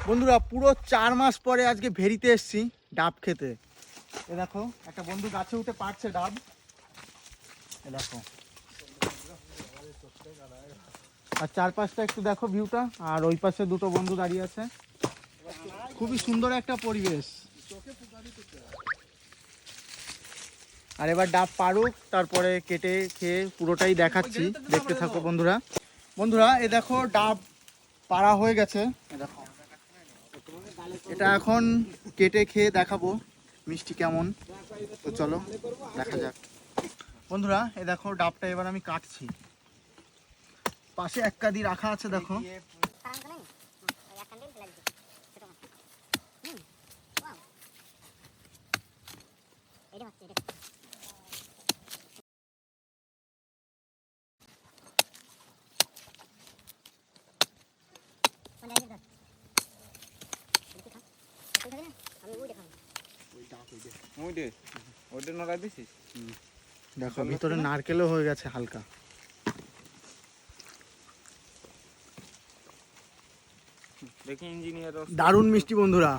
বন্ধুরা পুরো 4 মাস পরে আজকে ভেরিতে এসেছি ডাব খেতে। এ দেখো একটা বন্ধু গাছে উঠে পাড়ছে ডাব। এ দেখো আর চারপাশটা একটু দেখো ভিউটা, আর ওই পাশে দুটো বন্ধু দাঁড়িয়ে আছে। খুবই সুন্দর একটা পরিবেশ। আর এবার ডাব পাড়ুক, তারপরে কেটে খেয়ে পুরোটাই দেখাচ্ছি, দেখতে থাকো বন্ধুরা। বন্ধুরা এ দেখো ডাব পাড়া হয়ে গেছে। দেখো এটা এখন কেটে খেয়ে দেখাবো মিষ্টি কেমন। তো চলো দেখা যাক। বন্ধুরা এ দেখো ডাবটা এবার আমি কাটছি। পাশে এক কাদি রাখা আছে দেখো। দেখো ভিতরে নারকেলও হয়ে গেছে হালকা। দারুণ মিষ্টি বন্ধুরা।